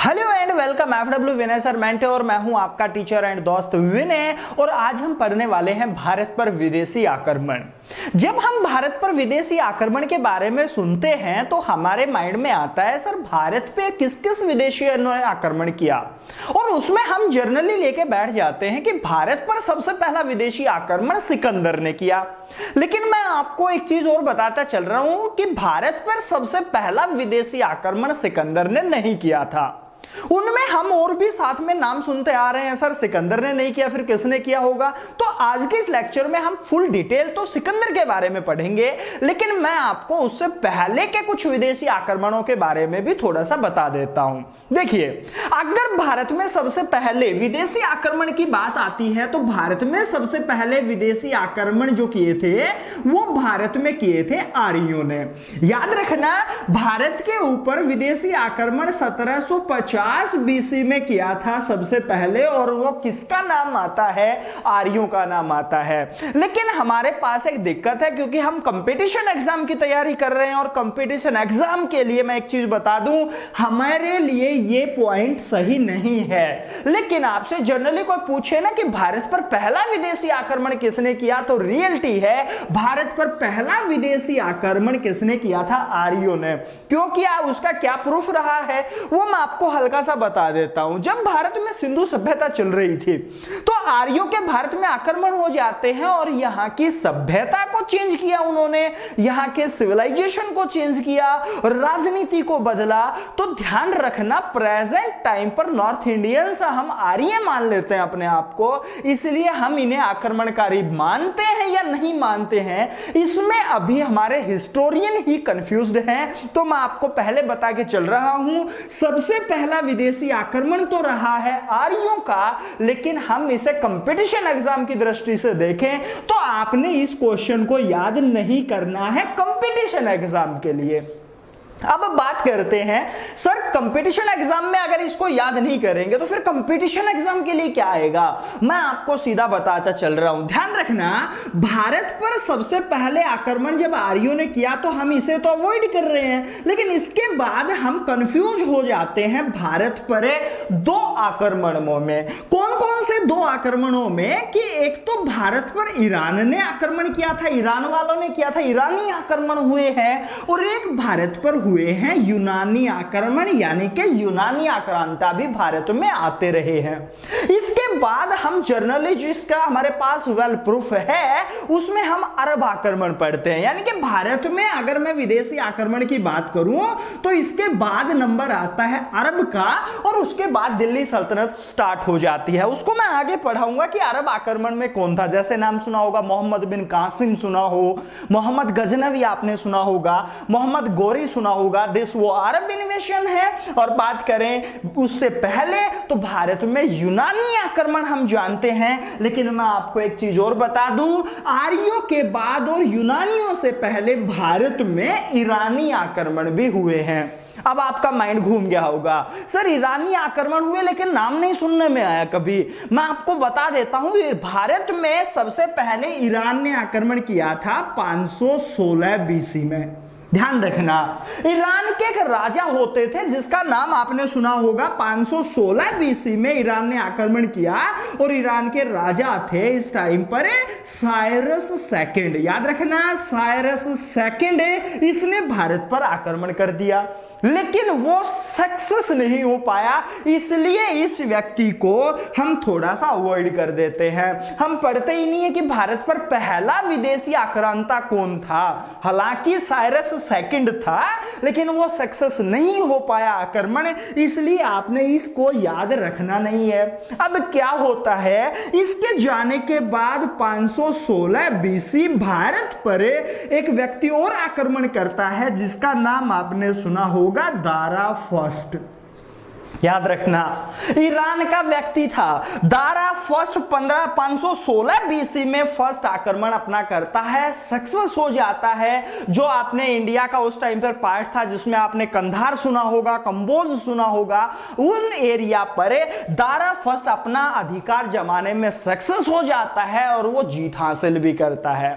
Hello and welcome FW Vinay sir मेंटे और मैं हूं आपका टीचर एंड दोस्त विनय। और आज हम पढ़ने वाले हैं भारत पर विदेशी आक्रमण। जब हम भारत पर विदेशी आक्रमण के बारे में सुनते हैं तो हमारे माइंड में आता है सर भारत पे किस किस विदेशियों ने आक्रमण किया, और उसमें हम जर्नली लेके बैठ जाते हैं कि भारत पर सबसे पहला विदेशी आक्रमण सिकंदर ने किया। लेकिन मैं आपको एक चीज और बताता चल रहा हूं कि भारत पर सबसे पहला विदेशी आक्रमण सिकंदर ने नहीं किया था। उनमें हम और भी साथ में नाम सुनते आ रहे हैं, सर सिकंदर ने नहीं किया, फिर किसने किया होगा। तो आज के इस लेक्चर में हम फुल डिटेल तो सिकंदर के बारे में पढ़ेंगे, लेकिन मैं आपको उससे पहले के कुछ विदेशी आक्रमणों के बारे में भी थोड़ा सा बता देता हूं। देखिए, अगर भारत में सबसे पहले विदेशी आक्रमण की बात आती है तो भारत में सबसे पहले विदेशी आक्रमण जो किए थे वो भारत में किए थे आर्यों ने। याद रखना, भारत के ऊपर विदेशी आक्रमण 1750 बीसी में किया था सबसे पहले, और वो किसका नाम आता है? आर्यों का नाम आता है। लेकिन हमारे पास एक दिक्कत है, क्योंकि हम कंपटीशन एग्जाम की तैयारी कर रहे हैं, और कंपटीशन एग्जाम के लिए मैं एक चीज बता दूं, हमारे लिए ये पॉइंट सही नहीं है। लेकिन आपसे जनरली कोई पूछे ना कि भारत पर पहला विदेशी आक्रमण किसने किया, तो रियलिटी है भारत पर पहला विदेशी आक्रमण किसने किया था? आर्यों ने। क्योंकि उसका क्या प्रूफ रहा है वो मैं आपको हल्का सा बता देता हूं। जब भारत में सिंधु सभ्यता चल रही थी तो आर्यों के भारत में आक्रमण हो जाते हैं और यहां की सभ्यता को चेंज किया उन्होंने, यहां के सिविलाइजेशन को चेंज किया, राजनीति को बदला। तो ध्यान रखना, प्रेजेंट टाइम पर नॉर्थ इंडियंस हम आर्य मान लेते हैं अपने आप को, इसलिए हम इन्हें आक्रमणकारी मानते हैं या नहीं मानते हैं, इसमें अभी हमारे हिस्टोरियन ही कंफ्यूज्ड हैं। तो मैं आपको पहले बता के चल रहा हूं, सबसे पहला विदेशी आक्रमण तो रहा है आर्यों का, लेकिन हम इसे कंपटीशन एग्जाम की दृष्टि से देखें तो आपने इस क्वेश्चन को याद नहीं करना है कंपटीशन एग्जाम के लिए। अब बात करते हैं, सर कंपटीशन एग्जाम में अगर इसको याद नहीं करेंगे तो फिर कंपटीशन एग्जाम के लिए क्या आएगा? मैं आपको सीधा बताता चल रहा हूं। ध्यान रखना, भारत पर सबसे पहले आक्रमण जब आर्यों ने किया तो हम इसे तो अवॉइड कर रहे हैं, लेकिन इसके बाद हम कंफ्यूज हो जाते हैं भारत पर दो आक्रमणों में। कौन कौन से दो आक्रमणों में? कि एक तो भारत पर ईरान ने आक्रमण किया था, ईरान वालों ने किया था, ईरानी आक्रमण हुए हैं, और एक भारत पर हुए हैं यूनानी आक्रमण, यानी कि यूनानी आक्रांता भी भारत में आते रहे हैं। इसके बाद हम जर्नली जिसका हमारे पास वेल प्रूफ है उसमें हम अरब आक्रमण पढ़ते हैं। यानी कि भारत में अगर मैं विदेशी आक्रमण की बात करूं तो इसके बाद नंबर आता है अरब का, और उसके बाद दिल्ली सल्तनत स्टार्ट हो जाती है। उसको मैं आगे पढ़ाऊंगा कि अरब आक्रमण में कौन था। जैसे नाम सुना होगा, मोहम्मद बिन कासिम सुना हो, मोहम्मद गजनवी आपने सुना होगा, मोहम्मद गोरी सुना होगा, दिस वो अरब इन्वेशन है। और बात करें उससे पहले तो भारत में यूनानी आक्रमण हम जानते हैं। लेकिन मैं आपको एक चीज और बता दूं, आर्यों के बाद और यूनानियों से पहले भारत में ईरानी आक्रमण भी हुए हैं। अब आपका माइंड घूम गया होगा, सर ईरानी आक्रमण हुए लेकिन नाम नहीं सुनने में आया कभी। मैं आपको बता देता हूं, भारत में सबसे पहले ईरान ने आक्रमण किया था 516 बीसी में। ध्यान रखना, ईरान के एक राजा होते थे जिसका नाम आपने सुना होगा। 516 बीसी में ईरान ने आक्रमण किया, और ईरान के राजा थे इस टाइम पर साइरस सेकंड। याद रखना, साइरस सेकंड, इसने भारत पर आक्रमण कर दिया, लेकिन वो सक्सेस नहीं हो पाया, इसलिए इस व्यक्ति को हम थोड़ा सा अवॉइड कर देते हैं। हम पढ़ते ही नहीं है कि भारत पर पहला विदेशी आक्रांता कौन था। हालांकि साइरस सेकंड था, लेकिन वो सक्सेस नहीं हो पाया आक्रमण, इसलिए आपने इसको याद रखना नहीं है। अब क्या होता है, इसके जाने के बाद 516 बीसी भारत पर एक व्यक्ति और आक्रमण करता है जिसका नाम आपने सुना होगा, दारा फर्स्ट। याद रखना, ईरान का व्यक्ति था दारा फर्स्ट। 516 बीसी में फर्स्ट आक्रमण अपना करता है, सक्सेस हो जाता है। जो आपने इंडिया का उस टाइम पर पार्ट था जिसमें आपने कंधार सुना होगा, कंबोज सुना होगा, उन एरिया पर दारा फर्स्ट अपना अधिकार जमाने में सक्सेस हो जाता है और वो जीत हासिल भी करता है।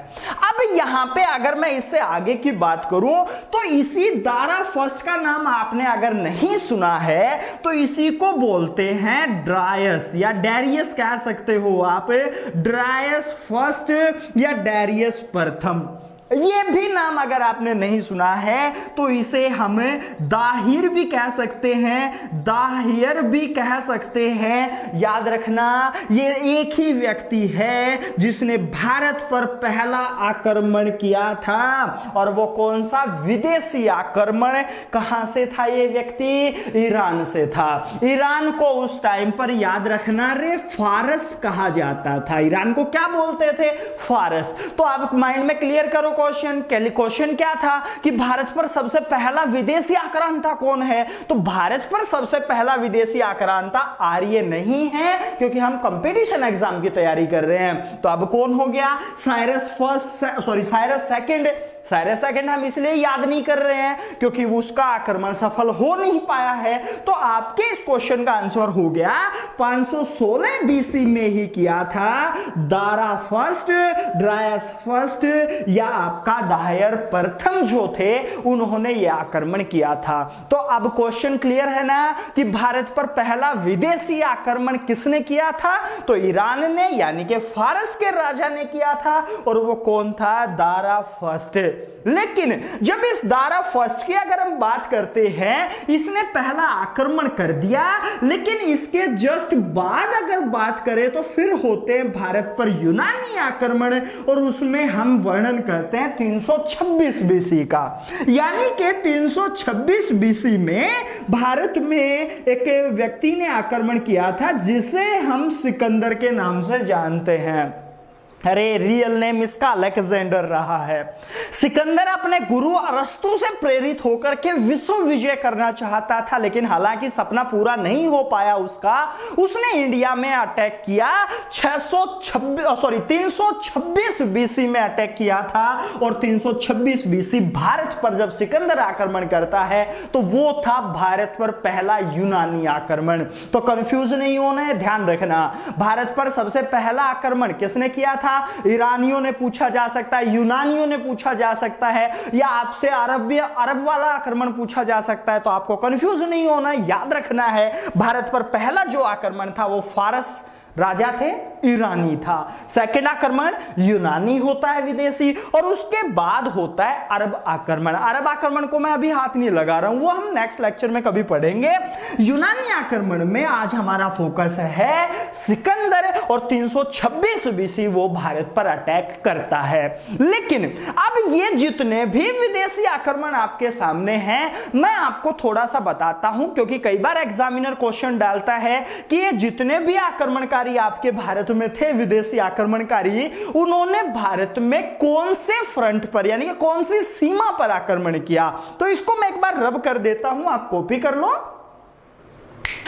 अब यहां पे अगर मैं इससे आगे की बात करूं तो इसी दारा फर्स्ट का नाम आपने अगर नहीं सुना है तो तो इसी को बोलते हैं ड्रायस या डैरियस कह सकते हो आप, ड्रायस फर्स्ट या डैरियस प्रथम। ये भी नाम अगर आपने नहीं सुना है तो इसे हम दाहिर भी कह सकते हैं, दाहिर भी कह सकते हैं। याद रखना ये एक ही व्यक्ति है जिसने भारत पर पहला आक्रमण किया था। और वो कौन सा विदेशी आक्रमण, कहां से था ये व्यक्ति? ईरान से था। ईरान को उस टाइम पर याद रखना रे फारस कहा जाता था। ईरान को क्या बोलते थे? फारस। तो आप माइंड में क्लियर करो क्वेश्चन क्या था कि भारत पर सबसे पहला विदेशी आक्रांता कौन है? तो भारत पर सबसे पहला विदेशी आक्रांता आर्य नहीं है, क्योंकि हम कंपटीशन एग्जाम की तैयारी कर रहे हैं। तो अब कौन हो गया? Cyrus second. साइरस सेकंड हम इसलिए याद नहीं कर रहे हैं क्योंकि उसका आक्रमण सफल हो नहीं पाया है। तो आपके इस क्वेश्चन का आंसर हो गया 516 बीसी में ही किया था दारा फर्स्ट, ड्रायस फर्स्ट या आपका दायर प्रथम जो थे उन्होंने यह आक्रमण किया था। तो अब क्वेश्चन क्लियर है ना कि भारत पर पहला विदेशी आक्रमण किसने किया था? तो ईरान ने, यानी कि फारस के राजा ने किया था। और वो कौन था? दारा फर्स्ट। लेकिन जब इस दारा फर्स्ट की अगर हम बात करते हैं, इसने पहला आक्रमण कर दिया, लेकिन इसके जस्ट बाद अगर बात करें तो फिर होते हैं भारत पर यूनानी आक्रमण, और उसमें हम वर्णन करते हैं 326 बीसी का। यानी कि 326 बीसी में भारत में एक व्यक्ति ने आक्रमण किया था जिसे हम सिकंदर के नाम से जानते हैं। अरे रियल नेम इसका अलेक्जेंडर रहा है। सिकंदर अपने गुरु अरस्तु से प्रेरित होकर के विश्व विजय करना चाहता था, लेकिन हालांकि सपना पूरा नहीं हो पाया उसका। उसने इंडिया में अटैक किया 326 बीसी में अटैक किया था। और 326 बीसी भारत पर जब सिकंदर आक्रमण करता है तो वो था भारत पर पहला यूनानी आक्रमण। तो कंफ्यूज नहीं होना है, ध्यान रखना। भारत पर सबसे पहला आक्रमण किसने किया था? ईरानियों ने पूछा जा सकता है, यूनानियों ने पूछा जा सकता है, या आपसे अरब वाला आक्रमण पूछा जा सकता है। तो आपको कंफ्यूज नहीं होना, याद रखना है भारत पर पहला जो आक्रमण था वो फारस राजा थे, ईरानी था। सेकंड आक्रमण यूनानी होता है, विदेशी, और उसके बाद होता है अरब आक्रमण। अरब आक्रमण को मैं अभी हाथ नहीं लगा रहा हूं, वो हम नेक्स्ट लेक्चर में कभी पढ़ेंगे। यूनानी आक्रमण में आज हमारा फोकस है सिकंदर, और 326 बीसी वो भारत पर अटैक करता है। लेकिन अब ये जितने भी विदेशी आक्रमण आपके सामने हैं, मैं आपको थोड़ा सा बताता हूं, क्योंकि कई बार एग्जामिनर क्वेश्चन डालता है कि ये जितने भी आक्रमणकारी आपके भारत में थे, विदेशी आक्रमणकारी, उन्होंने भारत में कौन से फ्रंट पर, यानी कि कौन सी सीमा पर आक्रमण किया। तो इसको मैं एक बार रब कर देता हूं, आप कॉपी कर लो।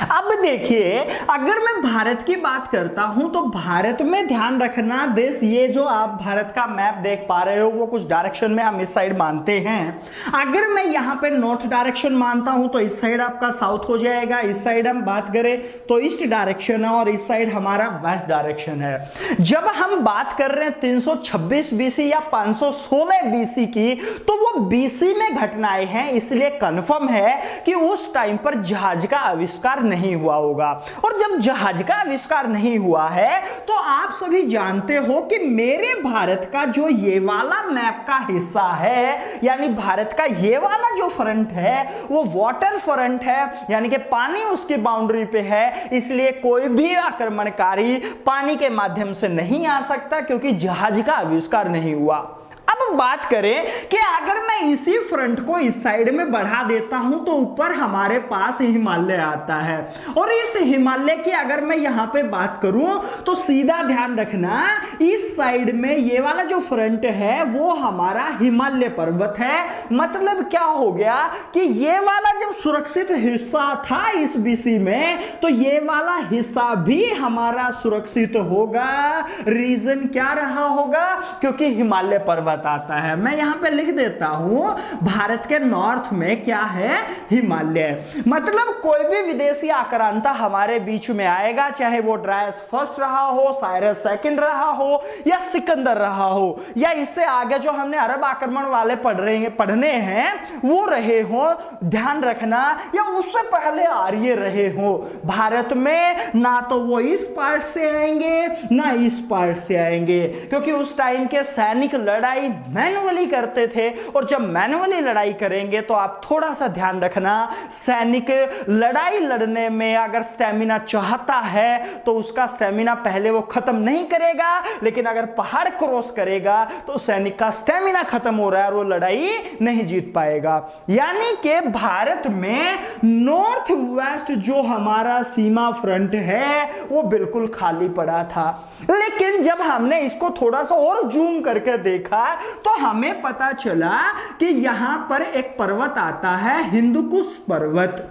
अब देखिए, अगर मैं भारत की बात करता हूं तो भारत में ध्यान रखना देश, ये जो आप भारत का मैप देख पा रहे हो वो कुछ डायरेक्शन में हम इस साइड मानते हैं। अगर मैं यहां पे नॉर्थ डायरेक्शन मानता हूं तो इस साइड आपका साउथ हो जाएगा, इस साइड हम बात करें तो ईस्ट डायरेक्शन है, और इस साइड हमारा वेस्ट डायरेक्शन है। जब हम बात कर रहे हैं 326 बीसी या 516 बीसी की, तो वो बीसी में घटनाएं हैं, इसलिए कंफर्म है कि उस टाइम पर जहाज का आविष्कार नहीं हुआ होगा। और जब जहाज का आविष्कार नहीं हुआ है तो आप सभी जानते हो कि मेरे भारत का जो ये वाला मैप का हिस्सा है, यानी भारत का ये वाला जो फ्रंट है वो वाटर फ्रंट है, यानी कि पानी उसकी बाउंड्री पे है, इसलिए कोई भी आक्रमणकारी पानी के माध्यम से नहीं आ सकता, क्योंकि जहाज का आविष्कार नहीं हुआ। अब बात करें कि अगर मैं इसी फ्रंट को इस साइड में बढ़ा देता हूं तो ऊपर हमारे पास हिमालय आता है, और इस हिमालय की अगर मैं यहां पे बात करूं तो सीधा ध्यान रखना, इस साइड में ये वाला जो फ्रंट है वो हमारा हिमालय पर्वत है। मतलब क्या हो गया कि ये वाला जब सुरक्षित हिस्सा था इस बीसी में, तो ये वाला हिस्सा भी हमारा सुरक्षित होगा। रीजन क्या रहा होगा? क्योंकि हिमालय पर्वत आता है। मैं यहां पे लिख देता हूं, भारत के नॉर्थ में क्या है, हिमालय। मतलब कोई भी विदेशी आक्रांता हमारे बीच में आएगा, चाहे वो ड्रायस फर्स्ट रहा हो, साइरस सेकंड रहा हो, या सिकंदर रहा हो, या इससे आगे जो हमने अरब आक्रमण वाले पढ़ने हैं वो रहे हो, ध्यान रखना, या उससे पहले आर्य रहे हो, भारत में ना तो वो इस पार्ट से आएंगे ना इस पार्ट से आएंगे, क्योंकि उस टाइम के सैनिक लड़ाई मैनुअली करते थे। और जब मैनुअली लड़ाई करेंगे तो आप थोड़ा सा ध्यान रखना, सैनिक लड़ाई लड़ने में अगर स्टेमिना चाहता है तो उसका स्टेमिना पहले वो खत्म नहीं करेगा, लेकिन अगर पहाड़ क्रॉस करेगा तो सैनिक का स्टेमिना खत्म हो रहा है और वो लड़ाई नहीं जीत पाएगा। यानी कि भारत में नॉर्थ वेस्ट जो हमारा सीमा फ्रंट है वो बिल्कुल खाली पड़ा था। लेकिन जब हमने इसको थोड़ा सा और जूम करके देखा तो हमें पता चला कि यहां पर एक पर्वत आता है, हिंदुकुश पर्वत।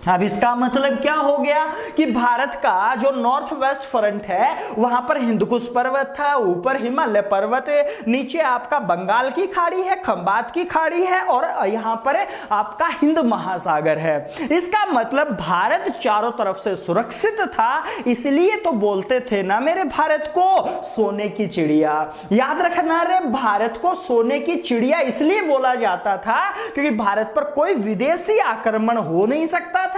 अब इसका मतलब क्या हो गया कि भारत का जो नॉर्थ वेस्ट फ्रंट है वहां पर हिंदुकुश पर्वत था, ऊपर हिमालय पर्वत है, नीचे आपका बंगाल की खाड़ी है, खंबात की खाड़ी है, और यहां पर आपका हिंद महासागर है। इसका मतलब भारत चारों तरफ से सुरक्षित था, इसलिए तो बोलते थे ना मेरे भारत को सोने की चिड़िया। याद रखना रे, भारत को सोने की चिड़िया इसलिए बोला जाता था क्योंकि भारत पर कोई विदेशी आक्रमण हो नहीं सकता था,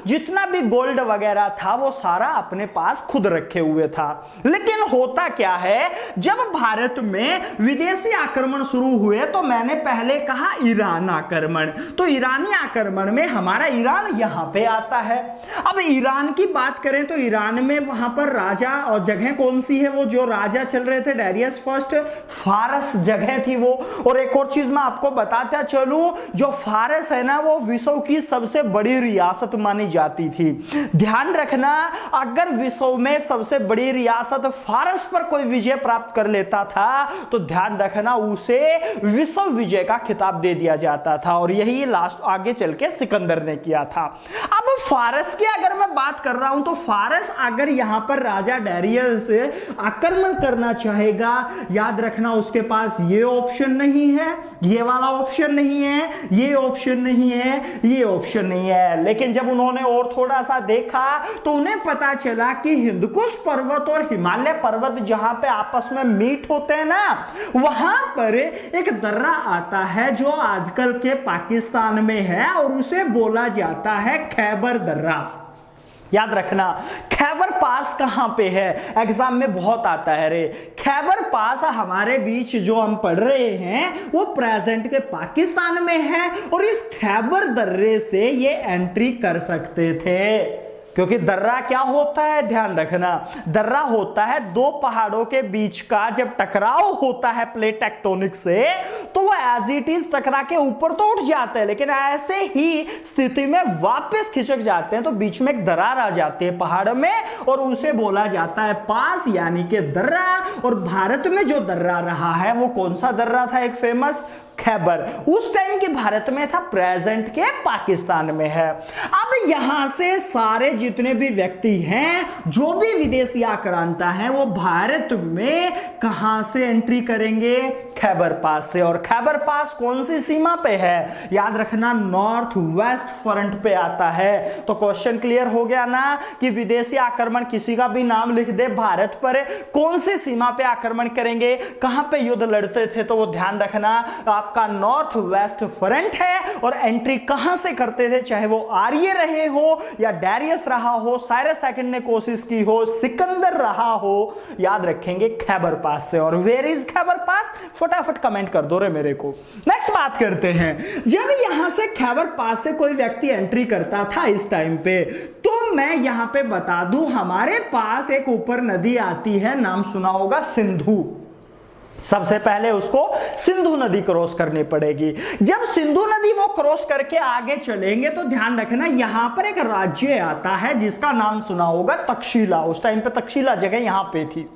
जितना भी गोल्ड वगैरह था वो सारा अपने पास खुद रखे हुए था। लेकिन होता क्या है, जब भारत में विदेशी आक्रमण शुरू हुए तो मैंने पहले कहा ईरान आक्रमण, तो ईरानी आक्रमण में हमारा ईरान यहां पे आता है। अब ईरान की बात करें तो ईरान में वहां पर राजा और जगह कौन सी है, वो जो राजा चल रहे थे डेरियस फर्स्ट, फारस जगह थी वो। और एक और चीज मैं आपको बताता चलूं, जो फारस है ना वो विश्व की सबसे बड़ी रियासत मानी जाती थी। ध्यान रखना, अगर विश्व में सबसे बड़ी रियासत फारस पर कोई विजय प्राप्त कर लेता था तो ध्यान रखना उसे विश्व विजय का खिताब दे दिया जाता था, और यही लास्ट आगे चल के सिकंदर ने किया था। अब फारस की अगर मैं बात कर रहा हूं तो फारस अगर यहां पर राजा डेरियस आक्रमण करना चाहेगा, याद रखना उसके पास ये ऑप्शन नहीं है, ये वाला ऑप्शन नहीं है, ये ऑप्शन नहीं है, ये ऑप्शन नहीं है। लेकिन जब उन्होंने और थोड़ा सा देखा तो उन्हें पता चला कि हिंदकुश पर्वत और हिमालय पर्वत जहां पे आपस में मीट होते हैं ना, वहां पर एक दर्रा आता है जो आजकल के पाकिस्तान में है, और उसे बोला जाता है खैबर दर्रा। याद रखना, खैबर पास कहां पे है, एग्जाम में बहुत आता है रे। खैबर पास हमारे बीच जो हम पढ़ रहे हैं वो प्रेजेंट के पाकिस्तान में है, और इस खैबर दर्रे से ये एंट्री कर सकते थे। क्योंकि दर्रा क्या होता है, ध्यान रखना, दर्रा होता है दो पहाड़ों के बीच का जब टकराव होता है प्लेट टेक्टोनिक से, तो वो एज इट इज टकरा के ऊपर तो उठ जाते हैं, लेकिन ऐसे ही स्थिति में वापस खिसक जाते हैं तो बीच में एक दरार आ जाती है पहाड़ में, और उसे बोला जाता है पास, यानी कि दर्रा। और भारत में जो दर्रा रहा है वो कौन सा दर्रा था, एक फेमस खैबर, उस टाइम के भारत में था, प्रेजेंट के पाकिस्तान में है। अब यहां से सारे जितने भी व्यक्ति हैं, जो भी विदेशी आक्रांता हैं, वो भारत में कहां से एंट्री करेंगे, खैबर पास से। और खैबर पास कौन सी सीमा पे है, याद रखना नॉर्थ वेस्ट फ्रंट पे आता है। तो क्वेश्चन क्लियर हो गया ना कि विदेशी आक्रमण किसी का भी नाम लिख दे, भारत पर कौन सी सीमा पे आक्रमण करेंगे, कहां पे युद्ध लड़ते थे, तो वो ध्यान रखना आपका नॉर्थ वेस्ट फ्रंट है। और एंट्री कहां से करते थे, चाहे वो आर्य रहे हो या डेरियस रहा हो, साइरस सेकंड ने कोशिश की हो, सिकंदर रहा हो, याद रखेंगे खैबर पास से। और वेयर इज खैबर पास, फटाफट कमेंट कर दो रे मेरे को। नेक्स्ट बात करते हैं, जब यहां से खैबर पास से कोई व्यक्ति एंट्री करता था इस टाइम पे, तो मैं यहां पे बता दूं हमारे पास एक ऊपर नदी आती है, नाम सुना होगा सिंधु। सबसे पहले उसको सिंधु नदी क्रॉस करनी पड़ेगी। जब सिंधु नदी वो क्रॉस करके आगे चलेंगे तो ध्यान रखना यहां पर एक राज्य आता है जिसका नाम सुना होगा तक्षशिला। उस टाइम पे तक्षशिला जगह यहां पे थी।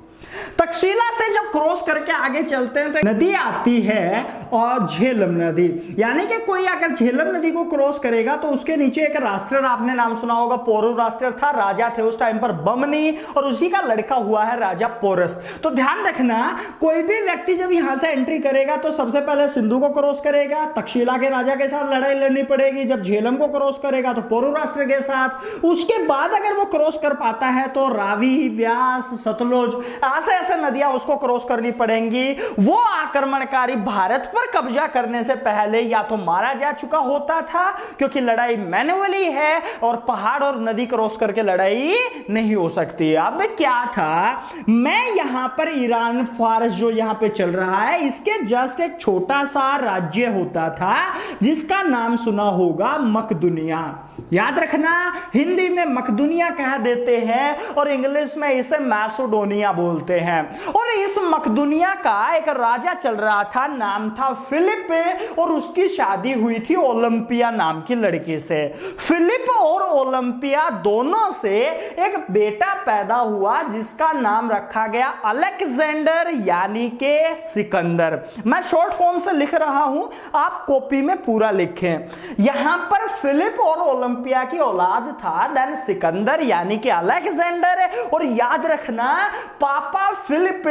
तक्षशिला से जब क्रॉस करके आगे चलते हैं तो नदी आती है और झेलम नदी, यानी कि कोई अगर झेलम नदी को क्रॉस करेगा तो उसके नीचे एक राष्ट्र, आपने नाम सुना होगा, पोरू राष्ट्र था, राजा थे उस टाइम पर बमनी, और उसी का लड़का हुआ है राजा पोरस। तो ध्यान रखना, कोई भी व्यक्ति जब यहां से एंट्री करेगा तो सबसे पहले सिंधु को क्रॉस करेगा, तक्षशिला के राजा के साथ लड़ाई लड़नी पड़ेगी, जब झेलम को क्रॉस करेगा तो पोरू राष्ट्र के साथ, उसके बाद अगर वो क्रॉस कर पाता है तो रावी, व्यास, सतलुज, ऐसे नदियां उसको क्रॉस करनी पड़ेंगी। वो आक्रमणकारी भारत पर कब्जा करने से पहले या तो मारा जा चुका होता था, क्योंकि लड़ाई मैन्युअली है और पहाड़ और नदी क्रॉस करके लड़ाई नहीं हो सकती। अब क्या था, मैं यहां पर ईरान फारस जो यहां पे चल रहा है, इसके जस्ट एक छोटा सा राज्य होता था जिसका नाम सुना होगा मकदुनिया। याद रखना, हिंदी में मकदुनिया कह देते हैं और इंग्लिश में इसे मैसेडोनिया बोलते हैं। और इस मकदुनिया का एक राजा चल रहा था, नाम था फिलिप, और उसकी शादी हुई थी ओलंपिया नाम की लड़की से। फिलिप और ओलंपिया दोनों से एक बेटा पैदा हुआ जिसका नाम रखा गया अलेक्जेंडर, यानी के सिकंदर। मैं शॉर्ट फॉर्म से लिख रहा हूं, आप कॉपी में पूरा लिखें। यहां पर फिलिप और ओलंपिया की औलाद था, देन सिकंदर यानी कि अलेक्जेंडर। और याद रखना, पापा फिलिप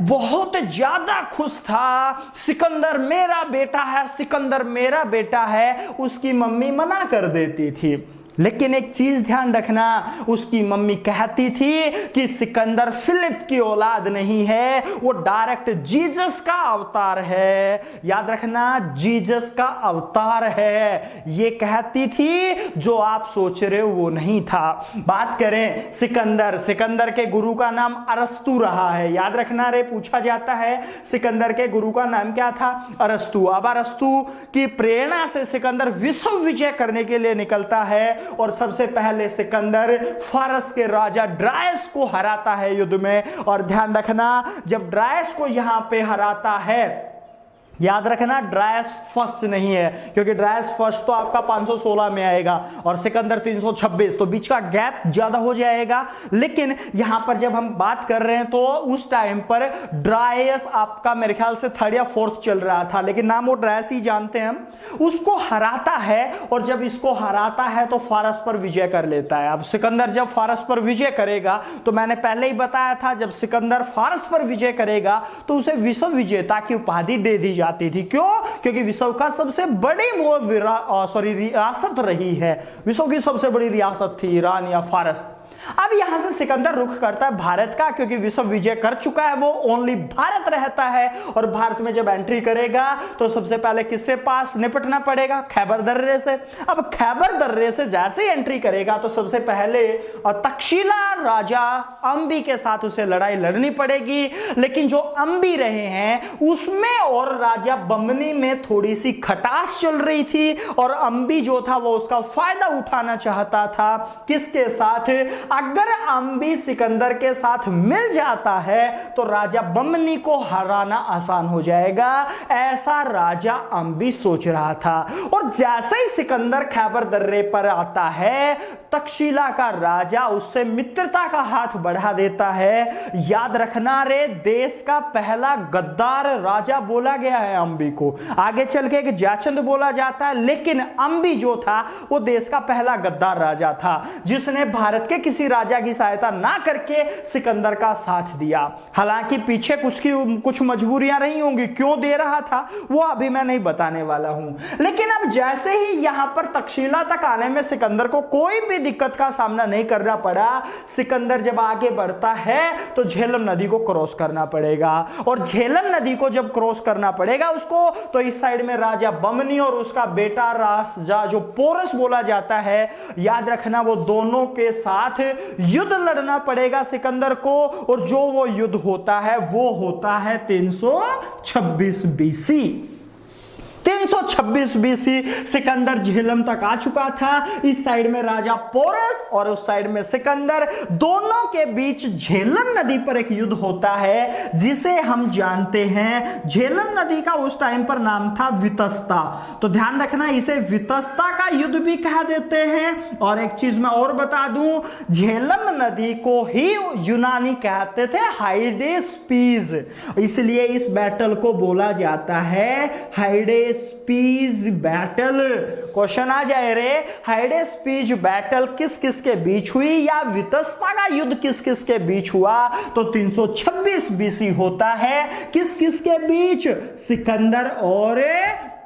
बहुत ज्यादा खुश था, सिकंदर मेरा बेटा है, सिकंदर मेरा बेटा है, उसकी मम्मी मना कर देती थी। लेकिन एक चीज ध्यान रखना, उसकी मम्मी कहती थी कि सिकंदर फिलिप की औलाद नहीं है, वो डायरेक्ट जीसस का अवतार है। याद रखना, जीसस का अवतार है, ये कहती थी। जो आप सोच रहे हो वो नहीं था। बात करें सिकंदर, सिकंदर के गुरु का नाम अरस्तु रहा है। याद रखना रे, पूछा जाता है सिकंदर के गुरु का नाम क्या था, अरस्तु। अब अरस्तु की प्रेरणा से सिकंदर विश्व विजय करने के लिए निकलता है और सबसे पहले सिकंदर फारस के राजा ड्रायस को हराता है युद्ध में। और ध्यान रखना, जब ड्रायस को यहां पे हराता है, याद रखना ड्रायस फर्स्ट नहीं है, क्योंकि ड्रायस फर्स्ट तो आपका 516 में आएगा और सिकंदर 326, तो बीच का गैप ज्यादा हो जाएगा। लेकिन यहां पर जब हम बात कर रहे हैं तो उस टाइम पर ड्रायस आपका मेरे ख्याल से 3rd या 4th चल रहा था, लेकिन नाम वो ड्रायस ही जानते हैं हम। उसको हराता है और जब इसको हराता है तो फारस पर विजय कर लेता है। अब सिकंदर जब फारस पर विजय करेगा, तो मैंने पहले ही बताया था, जब सिकंदर फारस पर विजय करेगा तो उसे विश्व विजेता की उपाधि दे दी जाती थी। क्यों? क्योंकि विश्व का सबसे बड़ी वो रियासत रही है, विश्व की सबसे बड़ी रियासत थी ईरान या फारस। अब यहां से सिकंदर रुख करता है भारत का, क्योंकि विश्व विजय कर चुका है, वो ओनली भारत रहता है। और भारत में जब एंट्री करेगा तो सबसे पहले किससे पास निपटना पड़ेगा, खैबर दर्रे से। अब खैबर दर्रे से जैसे ही एंट्री करेगा तो सबसे पहले तक्षशिला राजा अंबी के साथ उसे लड़ाई लड़नी पड़ेगी। लेकिन जो अंबी रहे हैं उसमें और राजा बमनी में थोड़ी सी खटास चल रही थी, और अंबी जो था वो उसका फायदा उठाना चाहता था। किसके साथ? अगर अंबी सिकंदर के साथ मिल जाता है तो राजा बमनी को हराना आसान हो जाएगा, ऐसा राजा अंबी सोच रहा था। और जैसे ही सिकंदर खैबर दर्रे पर आता है, तक्षशिला का राजा उससे मित्रता का हाथ बढ़ा देता है। याद रखना रे, देश का पहला गद्दार राजा बोला गया है अंबी को। आगे चल के एक जयचंद बोला जाता है, लेकिन अंबी जो था वो देश का पहला गद्दार राजा था जिसने भारत के किसी राजा की सहायता ना करके सिकंदर का साथ दिया। हालांकि पीछे कुछ मजबूरियां रही होंगी, क्यों दे रहा था वो अभी मैं नहीं बताने वाला हूं। लेकिन अब जैसे ही यहां पर तक्षशिला तक आने में सिकंदर को कोई भी दिक्कत का सामना नहीं करना पड़ा। सिकंदर जब आगे बढ़ता है तो झेलम नदी को क्रॉस करना पड़ेगा, और झेलम नदी को जब क्रॉस करना पड़ेगा उसको, तो इस साइड में राजा बमनी और उसका बेटा राजा जो पोरस बोला जाता है, याद रखना वो दोनों के साथ युद्ध लड़ना पड़ेगा सिकंदर को। और जो वो युद्ध होता है वो होता है 326 BC। 326 बीसी सिकंदर झेलम तक आ चुका था। इस साइड में राजा पोरस और उस साइड में सिकंदर, दोनों के बीच झेलम नदी पर एक युद्ध होता है जिसे हम जानते हैं, झेलम नदी का उस टाइम पर नाम था वितस्ता। तो ध्यान रखना, इसे वितस्ता का युद्ध भी कहा देते हैं। और एक चीज मैं और बता दूं, झेलम नदी को ही यूनानी कहते थे हाइडेस्पीज, इसलिए इस बैटल को बोला जाता है हाइडेस्पीज बैटल। क्वेश्चन आ जाए रे, हाइडेस्पीज बैटल किस किस के बीच हुई या वितस्ता का युद्ध किस किस के बीच हुआ? तो 326 बीसी होता है। किस किस के बीच? सिकंदर और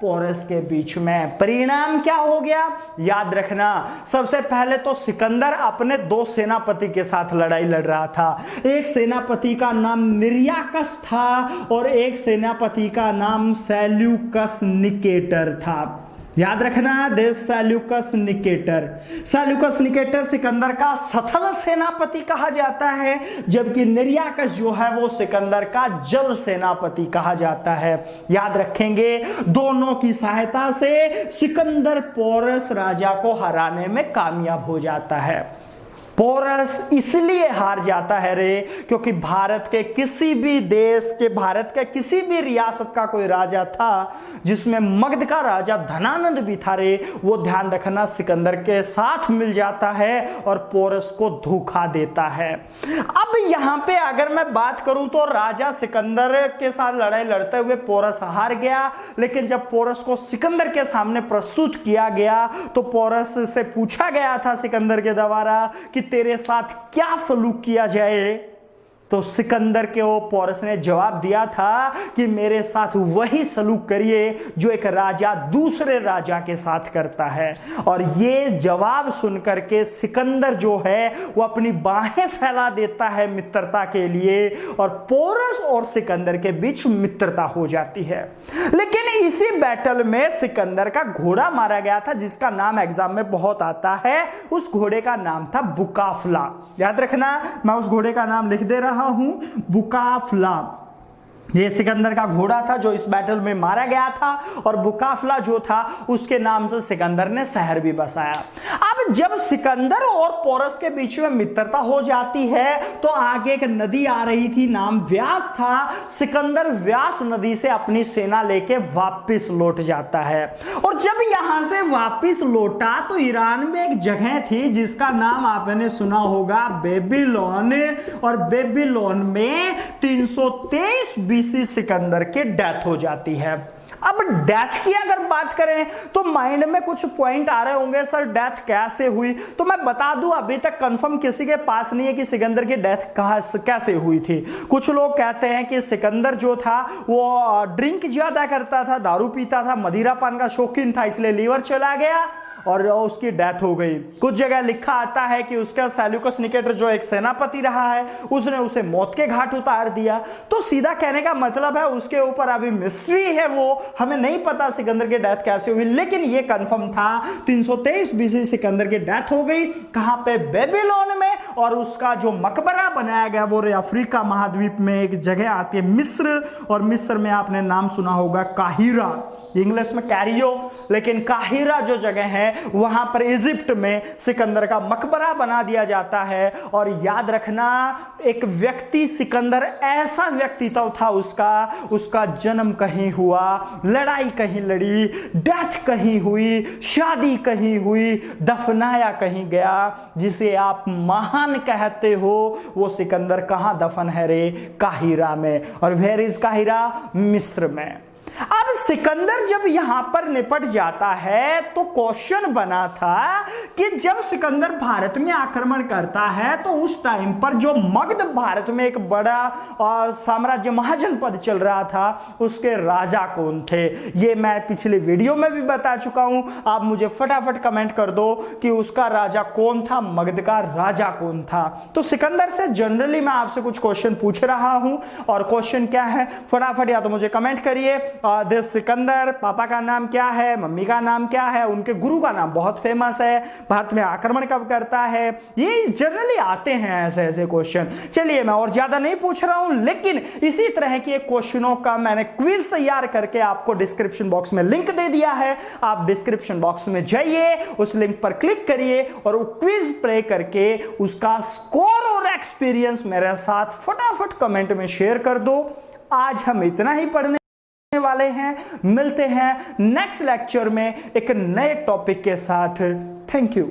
पोरस के बीच में। परिणाम क्या हो गया? याद रखना, सबसे पहले तो सिकंदर अपने दो सेनापति के साथ लड़ाई लड़ रहा था। एक सेनापति का नाम निर्याकस था और एक सेनापति का नाम सेल्यूकस निकेटर था। याद रखना, देश Seleucus Nicator. Seleucus Nicator Sikandar का सथल सेनापति कहा जाता है, जबकि निर्याकस जो है वो सिकंदर का जल सेनापति कहा जाता है। याद रखेंगे, दोनों की सहायता से सिकंदर पोरस राजा को हराने में कामयाब हो जाता है। पोरस इसलिए हार जाता है रे क्योंकि भारत के किसी भी देश के, भारत के किसी भी रियासत का कोई राजा था जिसमें मगध का राजा धनानंद भी था रे, वो ध्यान रखना सिकंदर के साथ मिल जाता है और पोरस को धोखा देता है। अब यहां पे अगर मैं बात करूं तो राजा सिकंदर के साथ लड़ाई लड़ते हुए पोरस हार गया, लेकिन जब पोरस को सिकंदर के सामने प्रस्तुत किया गया तो पोरस से पूछा गया था सिकंदर के द्वारा कि तेरे साथ क्या सलूक किया जाए, तो सिकंदर के वो पोरस ने जवाब दिया था कि मेरे साथ वही सलूक करिए जो एक राजा दूसरे राजा के साथ करता है। और ये जवाब सुनकर के सिकंदर जो है वो अपनी बाहें फैला देता है मित्रता के लिए और पोरस और सिकंदर के बीच मित्रता हो जाती है। लेकिन इसी बैटल में सिकंदर का घोड़ा मारा गया था जिसका नाम एग्जाम में बहुत आता है। उस घोड़े का नाम था बुकाफला। याद रखना, मैं उस घोड़े का नाम लिख दे रहा हूं, बुकाफला। ये सिकंदर का घोड़ा था जो इस बैटल में मारा गया था और बुकाफला जो था उसके नाम से सिकंदर ने शहर भी बसाया। अब जब सिकंदर और पोरस के बीच में मित्रता हो जाती है तो आगे एक नदी आ रही थी, नाम व्यास था। सिकंदर व्यास नदी से अपनी सेना लेके वापस लौट जाता है और जब यहां से वापस लौटा तो ईरान में एक जगह थी जिसका नाम आपने सुना होगा बेबीलोन, और बेबीलोन में 323 बीसी सिकंदर की डेथ हो जाती है। अब डेथ की अगर बात करें तो माइंड में कुछ पॉइंट आ रहे होंगे, सर डेथ कैसे हुई? तो मैं बता दूं, अभी तक कंफर्म किसी के पास नहीं है कि सिकंदर की डेथ कैसे हुई थी। कुछ लोग कहते हैं कि सिकंदर जो था वो ड्रिंक ज्यादा करता था, दारू पीता था, मदिरा पान का शौकीन था, इसलिए लीवर चला गया और उसकी डेथ हो गई। कुछ जगह लिखा आता है कि उसका सेल्यूकस निकेटर जो एक सेनापति रहा है उसने उसे मौत के घाट उतार दिया। तो सीधा कहने का मतलब है उसके ऊपर अभी मिस्ट्री है, वो हमें नहीं पता सिकंदर की डेथ कैसे हुई, लेकिन ये कंफर्म था 323 बीसी सिकंदर की डेथ हो गई। कहां पे? बेबीलोन में। और उसका जो मकबरा बनाया गया वो अफ्रीका महाद्वीप में एक जगह आती है मिस्र, और मिस्र में आपने नाम सुना होगा काहिरा, इंग्लिश में कैरियो, लेकिन काहिरा जो जगह है वहां पर इजिप्ट में सिकंदर का मकबरा बना दिया जाता है। और याद रखना, एक व्यक्ति सिकंदर ऐसा व्यक्तित्व था उसका जन्म कहीं हुआ, लड़ाई कहीं लड़ी, डेथ कहीं हुई, शादी कहीं हुई, दफनाया कहीं गया। जिसे आप महान कहते हो वो सिकंदर कहां दफन है रे? काहिरा में। और वेयर इज काहिरा? मिस्र में। अब सिकंदर जब यहां पर निपट जाता है तो क्वेश्चन बना था कि जब सिकंदर भारत में आक्रमण करता है तो उस टाइम पर जो मगध भारत में एक बड़ा साम्राज्य महाजनपद चल रहा था उसके राजा कौन थे? ये मैं पिछले वीडियो में भी बता चुका हूं। आप मुझे फटाफट कमेंट कर दो कि उसका राजा कौन था, मगध का राजा कौन था। तो सिकंदर से जनरली मैं आपसे कुछ क्वेश्चन पूछ रहा हूं और क्वेश्चन क्या है फटाफट या तो मुझे कमेंट करिए दिस सिकंदर, पापा का नाम क्या है, मम्मी का नाम क्या है, उनके गुरु का नाम बहुत फेमस है, भारत में आक्रमण कब करता है, ये जनरली आते हैं ऐसे ऐसे क्वेश्चन। चलिए मैं और ज्यादा नहीं पूछ रहा हूं, लेकिन इसी तरह के क्वेश्चनों का मैंने क्विज तैयार करके आपको डिस्क्रिप्शन बॉक्स में लिंक दे दिया है। आप डिस्क्रिप्शन बॉक्स में जाइए, उस लिंक पर क्लिक करिए और वो क्विज प्ले करके उसका स्कोर और एक्सपीरियंस मेरे साथ फटाफट कमेंट में शेयर कर दो। आज हम इतना ही पढ़ने वाले हैं, मिलते हैं नेक्स्ट लेक्चर में एक नए टॉपिक के साथ। Thank you.